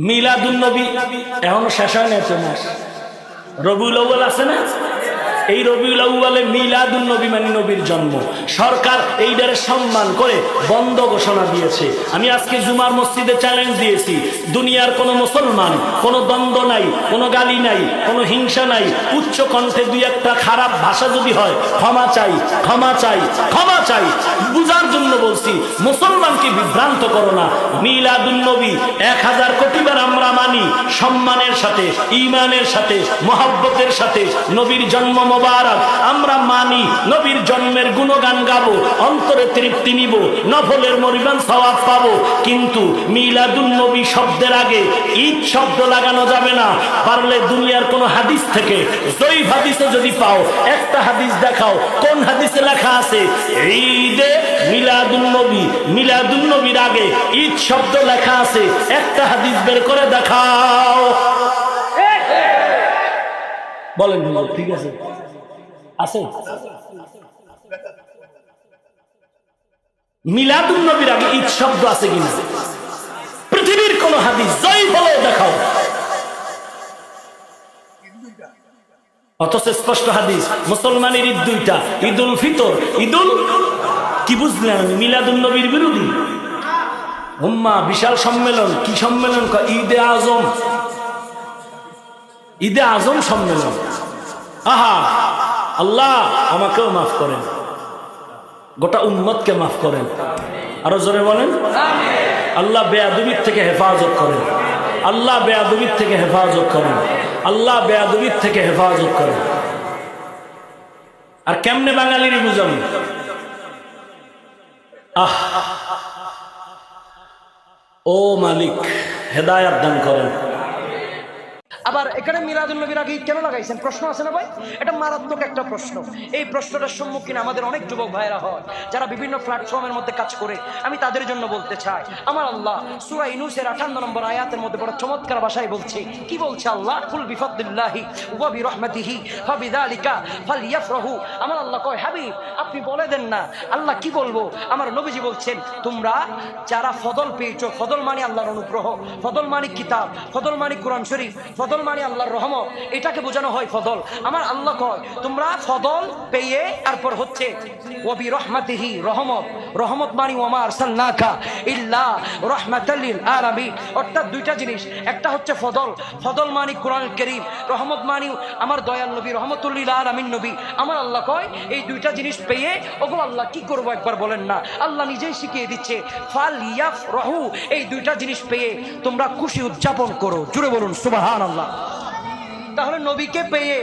মিলাদুন নবী এখনো শেষ হয় না, তো মাস রবিউল আউয়াল আছে না, এই রবিউল আউয়ালে মিলাদুন নবী মানে নবীর জন্ম। সরকার এইটারে সম্মান করে বন্ধ ঘোষণা দিয়েছে। আমি আজকে জুমার মসজিদে চ্যালেঞ্জ দিয়েছি, দুনিয়ার কোনো মুসলমান কোনো দ্বন্দ্ব নাই, কোনো গালি নাই, কোনো হিংসা নাই, উচ্চ কণ্ঠে দুই একটা খারাপ ভাষা যদি হয় ক্ষমা চাই, ক্ষমা চাই, ক্ষমা চাই। বুঝার জন্য বলছি, মুসলমানকে বিভ্রান্ত করো না। মিলাদুন নবী 1000 কোটিবার আমরা মানি, সম্মানের সাথে, ঈমানের সাথে, মহব্বতের সাথে। নবীর জন্ম মোবারক আমরা মানি, নবীর জন্মের গুণগান গাবো, অন্তরে তৃপ্তি নিব, নফলের মরিবান সওয়াব পাবো। কিন্তু মিলাদুন নবী শব্দের আগে ঈদ শব্দ লাগানো যাবে না। পারলে দুনিয়ার কোন হাদিস থেকে, জয়ীফ হাদিসে যদি পাও, একটা হাদিস দেখাও, কোন হাদিসে লেখা আছে ঈদে মিলাদুন নবী, মিলাদুন নবীর আগে ঈদ শব্দ লেখা আছে, একটা হাদিস বের করে দেখাও। বলেন ঠিক আছে, আছে মিলাদুন নবীর আগে ঈদ শব্দ আছে কিনা? পৃথিবীর কোন হাদিস জয়ীফ হলেও দেখাও। অথচ স্পষ্ট হাদিস, মুসলমানের ঈদ দুইটা, ঈদুল ফিতর, ঈদুল কি বুঝলেন? মিলাদুন নবীর বিরোধী উম্মাহ বিশাল সম্মেলন। কি সম্মেলন? ঈদে আজম, ঈদে আজম সম্মেলন। আহা, আল্লাহ আমাকেও মাফ করেন, গোটা উম্মতকে মাফ করেন। আরো জোরে বলেন আল্লাহ বেয়াদবির থেকে হেফাজত করেন, আল্লাহ বেয়াদবির থেকে হেফাজত করেন, আল্লাহ বেয়াদবির থেকে হেফাজত করেন। আর কেমনে বাঙালির বুঝাবো? আহ, ও মালিক হেদায়াত দান করেন। আবার এখানে মিলাদুন নবীর আগে কেন লাগাইছেন? প্রশ্ন আছে না ভাই? এটা মারাত্মক একটা প্রশ্ন। এই প্রশ্নটার সম্মুখীন আমাদের অনেক যুবক ভাইরা হয়, যারা বিভিন্ন প্ল্যাটফর্মের মধ্যে কাজ করে। আমি তাদের জন্য বলতে চাই, আমার আল্লাহ সূরা ইউনূসের 58 নম্বর আয়াতের মধ্যে বড় চমৎকার ভাষায় বলছে। কি বলছে আল্লাহ? কুল বিফাদলিল্লাহি ওয়া বিরহমাতিহি ফাবিযালিকা ফালইফরাহু। আমার আল্লাহ কয়, হাবিব আপনি বলে দেন না আল্লাহ কি বলবো। আমার নবীজি বলছেন, তোমরা যারা ফদল পেয়েছো, ফদল মানে আল্লাহর অনুগ্রহ, ফদল মানে কিতাব, ফদল মানে কোরআন শরীফ, ফদল মানে আল্লাহর রহমত, এটাকে বোঝানো হয় ফদল। আমার আল্লাহ কয় তোমরা ফদল পেয়ে, তারপর হচ্ছে ওয়াবি রহমাতিহি, রহমত, রহমত মানে ওয়া মা আরসালনাকা ইল্লা রাহমাতাল লিল আলামিন। অর্থাৎ দুইটা জিনিস, একটা হচ্ছে ফদল, ফদল মানে কোরআনুল কারীম, রহমত মানে আমার দয়াল নবী, রহমাতুল লিল আলামিন নবী। আমার আল্লাহ কয় এই দুইটা জিনিস পেয়ে ওগো আল্লাহ কি করব একবার বলেন না। আল্লাহ নিজেই শিখিয়ে দিচ্ছে, ফালইফরাহু, এই দুইটা জিনিস পেয়ে তোমরা খুশি উদযাপন করো। জুড়ে বলুন সুবহানাল্লাহ। তাহলে নবীকে পেয়ে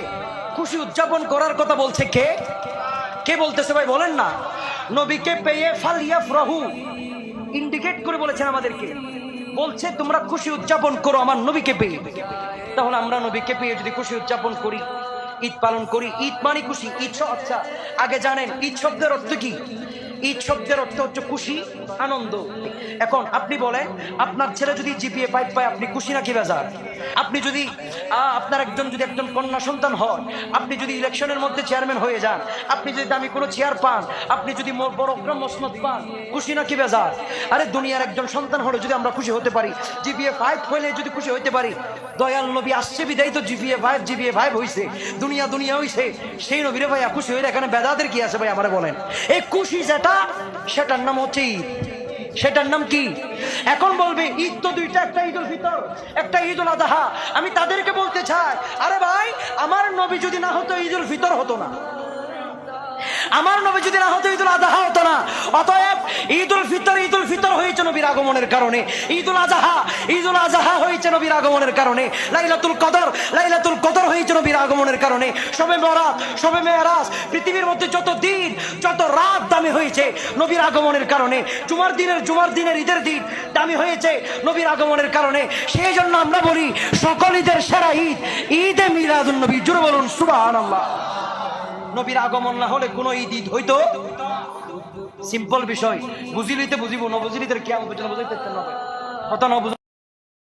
খুশি উদযাপন করার কথা বলছে কে? কে বলতেছে ভাই বলেন না? নবীকে পেয়ে ফালইফরাহু ইন্ডিকেট করে বলেছেন আমাদেরকে, বলছে তোমরা খুশি উদযাপন করো আমার নবীকে পেয়ে। তাহলে আমরা নবীকে পেয়ে যদি খুশি উদযাপন করি, ঈদ পালন করি, ঈদ মানে খুশি। ঈদ আচ্ছা আগে জানেন ঈদ শব্দের অর্থ কি? ঈদ শব্দের অর্থ হচ্ছে খুশি, আনন্দ। এখন আপনি বলেন, আপনার ছেলে যদি জিপিএ 5 পায়, আপনি খুশি নাকি বেজার? আপনি যদি আপনার একজন কন্যা সন্তান হন, আপনি যদি ইলেকশনের মধ্যে চেয়ারম্যান হয়ে যান, আপনি যদি দামি কোনো চেয়ার পান, আপনি যদি বড় মসনদ পান, খুশি নাকি বেজার? আরে দুনিয়ার একজন সন্তান হলে যদি আমরা খুশি হতে পারি, জিপিএ 5 হলে যদি খুশি হতে পারি, দয়াল নবী আসছে বিদায় তো জিপিএ 5 হইছে, দুনিয়া হইছে। সেই নবীরে ভাইয়া খুশি হইলে এখানে বেদাদের কি আছে ভাই আমারে বলেন? এই খুশি যেটা, সেটার নাম হচ্ছে ঈদ। সেটার নাম কি? এখন বলবে ঈদ তো দুইটা, একটা ঈদুল ফিতর, একটা ঈদুল আযহা। আমি তাদেরকে বলতে চাই, আরে ভাই আমার নবী যদি না হতো ঈদুল ফিতর হতো না, আমার নবী যদি না হতো ঈদুল আযহা হতো না। অতএব ঈদুল ফিতর হয়েছে নবীর আগমনের কারণে, ঈদুল আযহা হয়েছে নবীর আগমনের কারণে, লাইলাতুল কদর হয়েছে নবীর আগমনের কারণে, শবে বরাত, শবে মেরাজ, পৃথিবীর মধ্যে যত দিন যত রাত দামি হয়েছে নবীর আগমনের কারণে, জুমার দিনের ঈদের দিন দামি হয়েছে নবীর আগমনের কারণে। সেই জন্য আমরা বলি সকল ঈদের সেরা ঈদ ঈদে মিলাদুন নবী। জোরে বলুন সুবহানাল্লাহ। নবীর আগমন না হলে কোন ঈদ হইতো? সিম্পল বিষয়, বুঝিলিতে বুঝিব, না বুঝিলিতে কি আমাদের বুঝাইতে হবে কথা না।